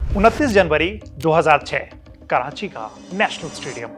29 जनवरी 2006 कराची का national stadium.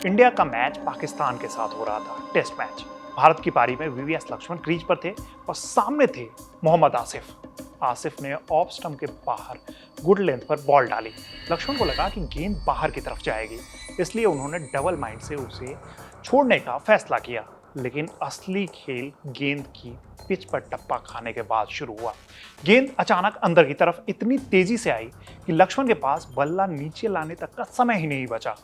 India का match Pakistan के साथ हो रहा था, टेस्ट मैच। भारत की पारी में वीवीएस लक्ष्मण क्रीज पर थे और सामने थे मोहम्मद आसिफ। आसिफ ने ऑफ स्टंप के बाहर गुड लेंथ पर बॉल डाली। लक्ष्मण को लगा कि गेंद बाहर की तरफ जाएगी, इसलिए उन्होंने डबल माइंड से उसे छोड़ने का फैसला किया। लेकिन असली खेल गेंद की पिच पर टप्पा खाने के बाद शुरू हुआ। गेंद अचानक अंदर की तरफ इतनी तेजी से आई कि लक्ष्मण के पास बल्ला नीचे लाने तक का समय ही नहीं बचा।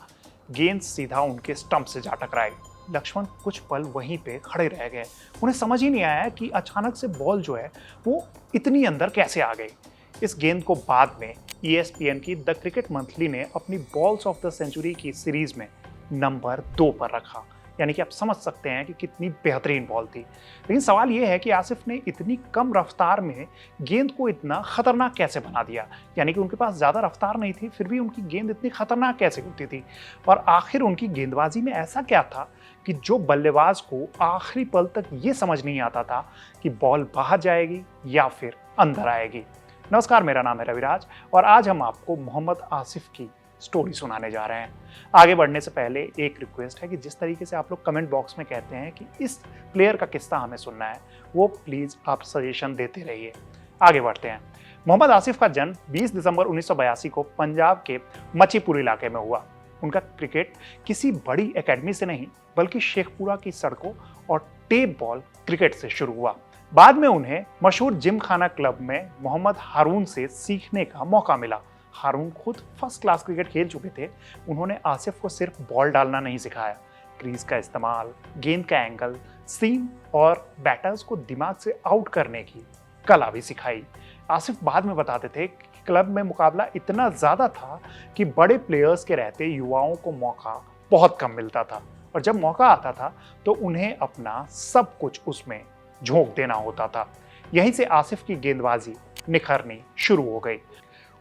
गेंद सीधा उनके स्टंप से जा टकराई। लक्ष्मण कुछ पल वहीं पे खड़े रह गए। उन्हें समझ ही नहीं आया कि अचानक से बॉल जो है वो इतनी अंदर कैसे आ गई। इस गेंद को बाद में ESPN की द क्रिकेट मंथली ने अपनी बॉल्स ऑफ द सेंचुरी की सीरीज में नंबर 2 पर रखा। यानी कि आप समझ सकते हैं कि कितनी बेहतरीन बॉल थी। लेकिन सवाल यह है कि आसिफ ने इतनी कम रफ्तार में गेंद को इतना खतरनाक कैसे बना दिया। यानी कि उनके पास ज़्यादा रफ्तार नहीं थी, फिर भी उनकी गेंद इतनी खतरनाक कैसे होती थी। और आखिर उनकी गेंदबाजी में ऐसा क्या था कि जो बल्लेबाज को आखिरी पल तक ये समझ नहीं आता था कि बॉल बाहर जाएगी या फिर अंदर आएगी। नमस्कार, मेरा नाम है रविराज और आज हम आपको मोहम्मद आसिफ की स्टोरी सुनाने जा रहे हैं। आगे बढ़ने से पहले एक रिक्वेस्ट है कि जिस तरीके से आप लोग कमेंट बॉक्स में कहते हैं कि इस प्लेयर का किस्सा हमें सुनना है, वो प्लीज आप सजेशन देते रहिए। आगे बढ़ते हैं। मोहम्मद आसिफ का जन्म 20 दिसंबर 1982 को पंजाब के मचीपुर इलाके में हुआ। उनका क्रिकेट किसी बड़ी एकेडमी से नहीं बल्कि शेखपुरा की सड़कों और टेप बॉल क्रिकेट से शुरू हुआ। बाद में उन्हें मशहूर जिम खाना क्लब में मोहम्मद हारून से सीखने का मौका मिला। हारून खुद फर्स्ट क्लास क्रिकेट खेल चुके थे। उन्होंने आसिफ को सिर्फ बॉल डालना नहीं सिखाया, क्रीज का इस्तेमाल, गेंद का एंगल, सीम और बैटर्स को दिमाग से आउट करने की कला भी सिखाई। आसिफ बाद में बताते थे कि क्लब में मुकाबला इतना ज्यादा था कि बड़े प्लेयर्स के रहते युवाओं को मौका बहुत कम मिलता था, और जब मौका आता था तो उन्हें अपना सब कुछ उसमें झोंक देना होता था। यहीं से आसिफ की गेंदबाजी निखरनी शुरू हो गई।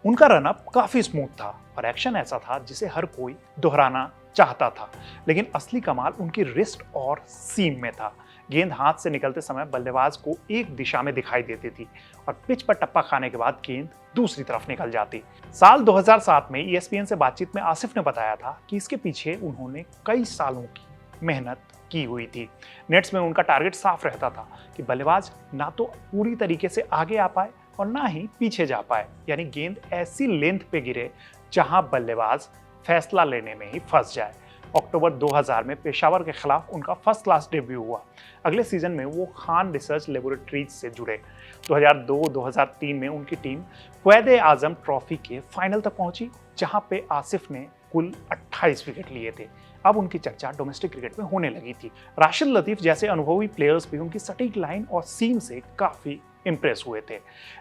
उनका रनअप काफी स्मूथ था और एक्शन ऐसा था जिसे हर कोई दोहराना चाहता था। लेकिन असली कमाल उनकी रिस्ट और सीम में था। गेंद हाथ से निकलते समय बल्लेबाज को एक दिशा में दिखाई देती थी और पिच पर टप्पा खाने के बाद गेंद दूसरी तरफ निकल जाती। साल 2007 में ESPN से बातचीत में आसिफ ने बताया था कि इसके पीछे उन्होंने कई सालों की मेहनत की हुई थी। नेट्स में उनका टारगेट साफ रहता था कि बल्लेबाज ना तो पूरी तरीके से आगे आ पाए और ना ही पीछे जा पाए। यानी गेंद ऐसी लेंथ पे गिरे जहां बल्लेबाज फैसला लेने में ही फंस जाए। अक्टूबर 2000 में पेशावर के खिलाफ उनका फर्स्ट क्लास डेब्यू हुआ। अगले सीजन में वो खान रिसर्च लेबोरेटरीज से जुड़े। 2002-2003 में उनकी टीम क्वैद आजम ट्रॉफी के फाइनल तक पहुंची, जहां पे आसिफ ने कुल 28 विकेट लिए थे। अब उनकी चर्चा डोमेस्टिक क्रिकेट में होने लगी थी। राशिद लतीफ जैसे अनुभवी प्लेयर्स भी उनकी सटीक लाइन और सीम से काफी इंप्रेस हुए थे।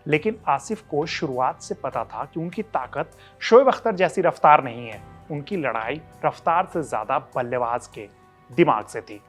लेकिन आसिफ को शुरुआत से पता था कि उनकी ताकत शोएब अख्तर जैसी रफ्तार नहीं है। उनकी लड़ाई रफ्तार से ज्यादा बल्लेबाज के दिमाग से थी।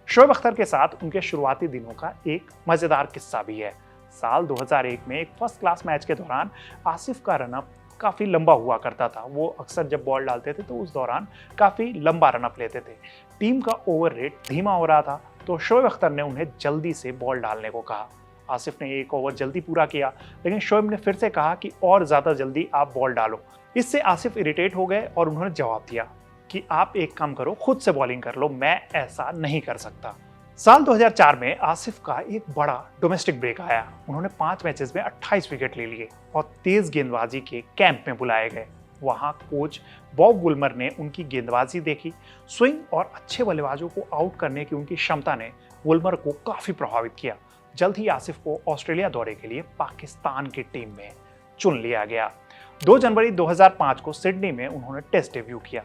शोएब अख्तर के साथ उनके शुरुआती दिनों का एक मजेदार किस्सा भी है। साल 2001 में एक फर्स्ट क्लास मैच के दौरान आसिफ का रनअप काफी लंबा हुआ करता था। वो अक्सर जब बॉल डालते थे तो उस दौरान काफी लंबा रनअप लेते थे। टीम का ओवर रेट धीमा हो रहा था तो शोएब अख्तर ने उन्हें जल्दी से बॉल डालने को कहा। आसिफ ने एक ओवर जल्दी पूरा किया, लेकिन शोएब ने फिर से कहा कि और ज्यादा जल्दी आप बॉल डालो। इससे आसिफ इरिटेट हो गए और उन्होंने जवाब दिया कि आप एक काम करो, खुद से बॉलिंग कर लो, मैं ऐसा नहीं कर सकता। साल 2004 में आसिफ का एक बड़ा डोमेस्टिक ब्रेक आया। उन्होंने 5 मैचेस में 28 विकेट ले लिए और तेज गेंदबाजी के कैंप में बुलाए गए। वहां कोच बॉब वुलमर ने उनकी गेंदबाजी देखी। स्विंग और अच्छे बल्लेबाजों को आउट करने की उनकी क्षमता ने वुलमर को काफी प्रभावित किया। जल्द ही आसिफ को ऑस्ट्रेलिया दौरे के लिए पाकिस्तान की टीम में चुन लिया गया। 2 जनवरी 2005 को सिडनी में उन्होंने टेस्ट डेब्यू किया।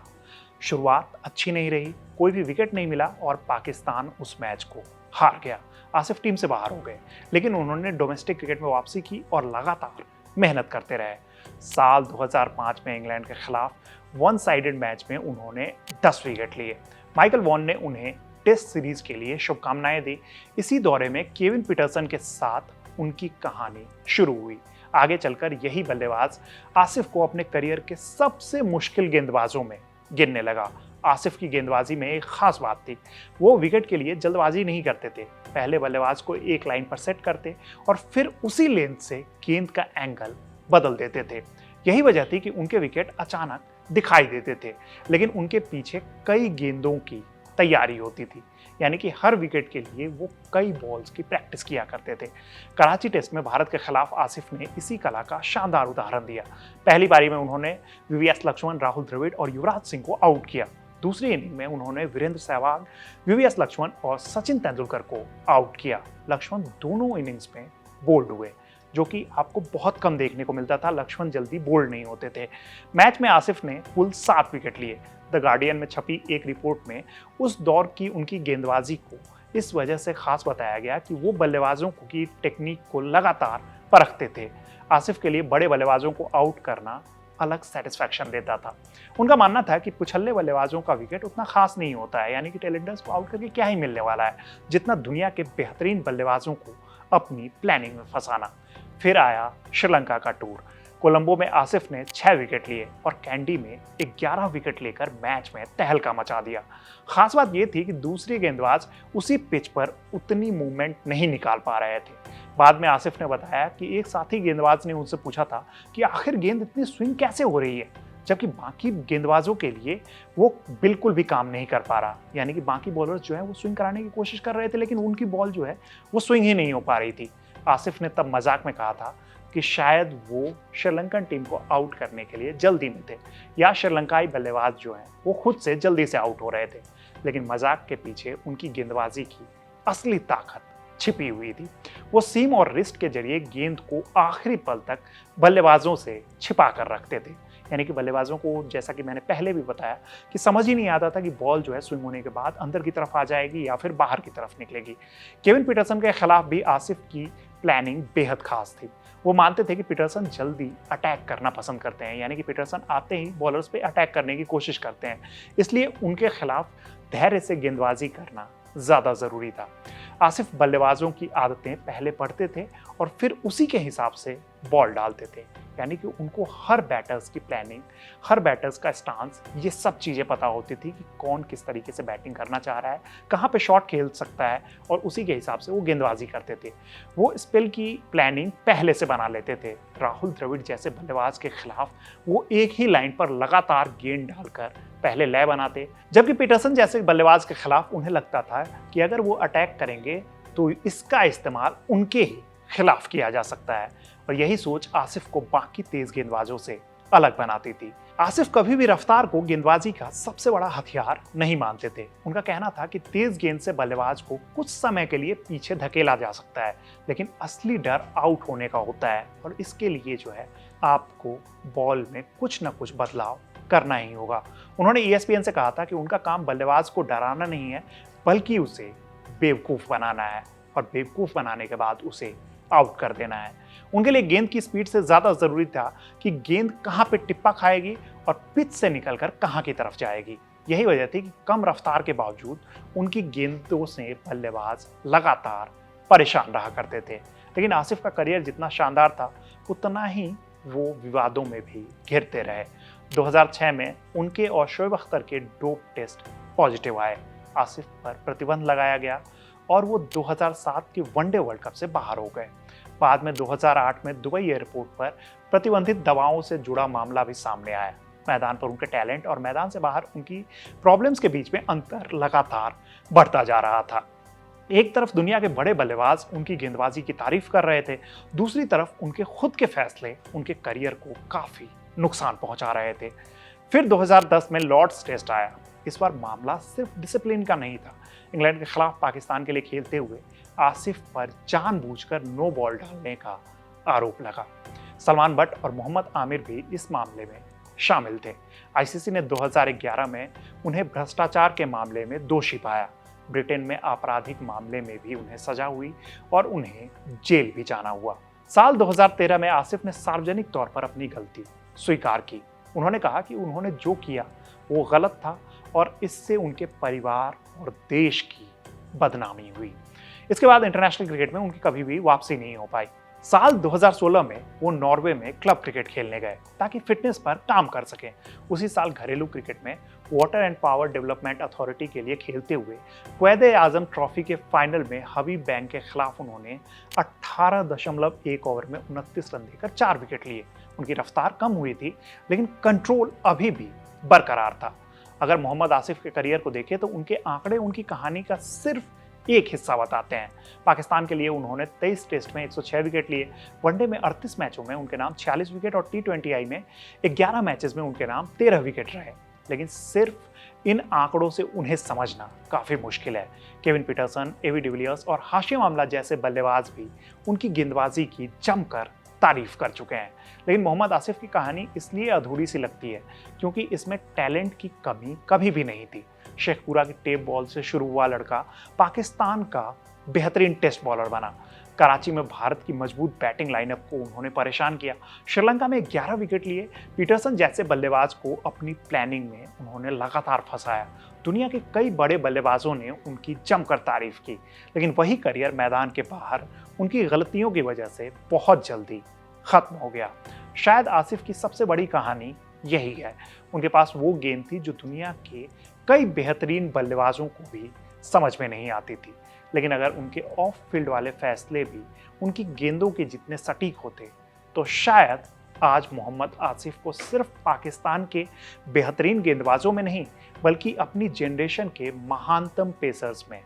शुरुआत अच्छी नहीं रही, कोई भी विकेट नहीं मिला और पाकिस्तान उस मैच को हार गया। आसिफ टीम से बाहर हो गए, लेकिन उन्होंने डोमेस्टिक क्रिकेट में वापसी की और लगातार मेहनत करते रहे। साल 2005 में इंग्लैंड के खिलाफ वन साइडेड मैच में उन्होंने 10 विकेट लिए। माइकल वॉन ने उन्हें टेस्ट सीरीज के लिए शुभकामनाएं दी। इसी दौरे में केविन पीटरसन के साथ उनकी कहानी शुरू हुई। आगे चलकर यही बल्लेबाज आसिफ को अपने करियर के सबसे मुश्किल गेंदबाजों में गिनने लगा। आसिफ की गेंदबाजी में एक खास बात थी, वो विकेट के लिए जल्दबाजी नहीं करते थे। पहले बल्लेबाज को एक लाइन पर सेट करते और फिर उसी लेंथ से गेंद का एंगल बदल देते थे। यही वजह थी कि उनके विकेट अचानक दिखाई देते थे, लेकिन उनके पीछे कई गेंदों की तैयारी होती थी, यानी कि हर विकेट के लिए वो कई बॉल्स की प्रैक्टिस किया करते थे। कराची टेस्ट में भारत के खिलाफ आसिफ ने इसी कला का शानदार उदाहरण दिया। पहली पारी में उन्होंने वीवीएस लक्ष्मण, राहुल द्रविड़ और युवराज सिंह को आउट किया। दूसरी इनिंग में उन्होंने वीरेंद्र सहवाग, वीवीएस लक्ष्मण और सचिन तेंदुलकर को आउट किया। लक्ष्मण दोनों इनिंग्स में बोल्ड हुए, जो कि आपको बहुत कम देखने को मिलता था। लक्ष्मण जल्दी बोल्ड नहीं होते थे। मैच में आसिफ ने कुल 7 विकेट लिए। द गार्डियन में छपी एक रिपोर्ट में उस दौर की उनकी गेंदबाजी को इस वजह से खास बताया गया कि वो बल्लेबाजों की टेक्निक को लगातार परखते थे। आसिफ के लिए बड़े बल्लेबाजों को आउट करना अलग सेटिस्फैक्शन देता था। उनका मानना था कि पुछल्ले बल्लेबाजों का विकेट उतना खास नहीं होता है, यानी कि टेलेंडर्स को आउट करके क्या ही मिलने वाला है, जितना दुनिया के बेहतरीन बल्लेबाजों को अपनी प्लानिंग में फंसाना। फिर आया श्रीलंका का टूर। कोलंबो में आसिफ ने 6 विकेट लिए और कैंडी में 11 विकेट लेकर मैच में तहलका मचा दिया। खास बात यह थी कि दूसरे गेंदबाज उसी पिच पर उतनी मूवमेंट नहीं निकाल पा रहे थे। बाद में आसिफ ने बताया कि एक साथी गेंदबाज ने उनसे पूछा था कि आखिर गेंद इतनी स्विंग कैसे हो रही है, जबकि बाकी गेंदबाजों के लिए वो बिल्कुल भी काम नहीं कर पा रहा। यानी कि बाकी बॉलर्स जो है वो स्विंग कराने की कोशिश कर रहे थे, लेकिन उनकी बॉल जो है वो स्विंग ही नहीं हो पा रही थी। आसिफ ने तब मजाक में कहा था कि शायद वो श्रीलंकन टीम को आउट करने के लिए जल्दी में थे, या श्रीलंकाई बल्लेबाज जो हैं वो खुद से जल्दी से आउट हो रहे थे। लेकिन मजाक के पीछे उनकी गेंदबाजी की असली ताकत छिपी हुई थी। वो सीम और रिस्ट के जरिए गेंद को आखिरी पल तक बल्लेबाजों से छिपा कर रखते थे। यानी कि बल्लेबाजों को, जैसा कि मैंने पहले भी बताया, कि समझ ही नहीं आता था कि बॉल जो है स्विंग होने के बाद अंदर की तरफ आ जाएगी या फिर बाहर की तरफ निकलेगी। केविन पीटरसन के खिलाफ भी आसिफ की प्लानिंग बेहद खास थी। वो मानते थे कि पीटरसन जल्दी अटैक करना पसंद करते हैं, यानी कि पीटरसन आते ही बॉलर्स पे अटैक करने की कोशिश करते हैं, इसलिए उनके खिलाफ धैर्य से गेंदबाजी करना ज़्यादा ज़रूरी था। आसिफ बल्लेबाजों की आदतें पहले पढ़ते थे और फिर उसी के हिसाब से बॉल डालते थे। यानी कि उनको हर बैटर्स की प्लानिंग, हर बैटर्स का स्टांस, ये सब चीज़ें पता होती थी कि कौन किस तरीके से बैटिंग करना चाह रहा है, कहाँ पे शॉट खेल सकता है, और उसी के हिसाब से वो गेंदबाजी करते थे। वो स्पेल की प्लानिंग पहले से बना लेते थे। राहुल द्रविड़ जैसे बल्लेबाज के खिलाफ वो एक ही लाइन पर लगातार गेंद डालकर पहले लय बनाते, जबकि पीटरसन जैसे बल्लेबाज के खिलाफ उन्हें लगता था कि अगर वो अटैक करेंगे तो इसका इस्तेमाल उनके ही खिलाफ किया जा सकता है। और यही सोच आसिफ को बाकी तेज गेंदबाजों से अलग बनाती थी। आसिफ कभी भी रफ्तार को गेंदबाजी का सबसे बड़ा हथियार नहीं मानते थे। उनका कहना था कि तेज गेंद से बल्लेबाज को कुछ समय के लिए पीछे धकेला जा सकता है, लेकिन असली डर आउट होने का होता है, और इसके लिए जो है आपको बॉल में कुछ ना कुछ बदलाव करना ही होगा। उन्होंने ESPN से कहा था कि उनका काम बल्लेबाज को डराना नहीं है, बल्कि उसे बेवकूफ़ बनाना है, और बेवकूफ़ बनाने के बाद उसे आउट कर देना है। उनके लिए गेंद की स्पीड से ज़्यादा ज़रूरी था कि गेंद कहाँ पे टिप्पा खाएगी और पिच से निकलकर कहाँ की तरफ जाएगी। यही वजह थी कि कम रफ्तार के बावजूद उनकी गेंदों से बल्लेबाज लगातार परेशान रहा करते थे। लेकिन आसिफ का करियर जितना शानदार था, उतना ही वो विवादों में भी घिरते रहे। 2006 में उनके और शोएब अख्तर के डोप टेस्ट पॉजिटिव आए। आसिफ पर प्रतिबंध लगाया गया और वो 2007 के वनडे वर्ल्ड कप से बाहर हो गए। बाद में 2008 में दुबई एयरपोर्ट पर प्रतिबंधित दवाओं से जुड़ा मामला भी सामने आया। मैदान पर उनके टैलेंट और मैदान से बाहर उनकी प्रॉब्लम्स के बीच में अंतर लगातार बढ़ता जा रहा था। एक तरफ दुनिया के बड़े बल्लेबाज उनकी गेंदबाजी की तारीफ कर रहे थे, दूसरी तरफ उनके खुद के फैसले उनके करियर को काफी नुकसान पहुंचा रहे थे। फिर 2010 में लॉर्ड्स टेस्ट आया। इस बार मामला सिर्फ डिसिप्लिन का नहीं था। इंग्लैंड के खिलाफ पाकिस्तान के लिए खेलते हुए आसिफ पर जानबूझकर नो बॉल डालने का आरोप लगा। सलमान बट और मोहम्मद आमिर भी इस मामले में शामिल थे। ICC ने 2011 में उन्हें भ्रष्टाचार के मामले में दोषी पाया। ब्रिटेन में आपराधिक मामले में भी उन्हें सजा हुई और उन्हें जेल भी जाना हुआ। साल 2013 में आसिफ ने सार्वजनिक तौर पर अपनी गलती स्वीकार की। उन्होंने कहा कि उन्होंने जो किया वो गलत था और इससे उनके परिवार और देश की बदनामी हुई। इसके बाद इंटरनेशनल क्रिकेट में उनकी कभी भी वापसी नहीं हो पाई। साल 2016 में वो नॉर्वे में क्लब क्रिकेट खेलने गए ताकि फिटनेस पर काम कर सकें। उसी साल घरेलू क्रिकेट में water and power development authority के लिए खेलते हुए क्वैद आजम ट्रॉफी के फाइनल में हबीब बैंक के खिलाफ उन्होंने 18.1 ओवर में 29 रन देकर 4 विकेट लिए उनकी रफ्तार कम हुई थी, लेकिन कंट्रोल अभी भी बरकरार था। अगर मोहम्मद आसिफ के करियर को देखें तो उनके आंकड़े उनकी कहानी का सिर्फ एक हिस्सा बताते हैं। पाकिस्तान के लिए उन्होंने 23 टेस्ट में 106 विकेट लिए, वनडे में 38 मैचों में उनके नाम 46 विकेट और T20I में 11 मैचेस में उनके नाम 13 विकेट रहे। लेकिन सिर्फ इन आंकड़ों से उन्हें समझना काफी मुश्किल है। केविन पीटरसन, एवी डिविलियर्स और हाशिम आमला जैसे बल्लेबाज भी उनकी गेंदबाजी की जमकर तारीफ कर चुके हैं। लेकिन मोहम्मद आसिफ की कहानी इसलिए अधूरी सी लगती है क्योंकि इसमें टैलेंट की कमी कभी भी नहीं थी। शेखपुरा की टेप बॉल से शुरू हुआ लड़का पाकिस्तान का बेहतरीन टेस्ट बॉलर बना। कराची में भारत की मजबूत बैटिंग लाइनअप को उन्होंने परेशान किया। श्रीलंका में 11 विकेट लिए। पीटरसन जैसे बल्लेबाज को अपनी प्लानिंग में उन्होंने लगातार फंसाया। दुनिया के कई बड़े बल्लेबाजों ने उनकी जमकर तारीफ की, लेकिन वही करियर मैदान के बाहर उनकी गलतियों की वजह से बहुत जल्दी खत्म हो गया। शायद आसिफ की सबसे बड़ी कहानी यही है। उनके पास वो गेंद थी जो दुनिया के कई बेहतरीन बल्लेबाजों को भी समझ में नहीं आती थी। लेकिन अगर उनके ऑफ फील्ड वाले फैसले भी उनकी गेंदों के जितने सटीक होते तो शायद आज मोहम्मद आसिफ को सिर्फ पाकिस्तान के बेहतरीन गेंदबाजों में नहीं बल्कि अपनी जनरेशन के महानतम पेसर्स में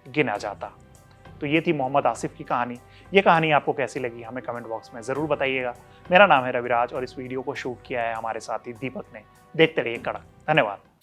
गिना जाता। तो ये थी मोहम्मद आसिफ की कहानी। ये कहानी आपको कैसी लगी हमें कमेंट बॉक्स में ज़रूर बताइएगा। मेरा नाम है रविराज और इस वीडियो को शूट किया है हमारे साथी दीपक ने। देखते रहिए कड़क। धन्यवाद।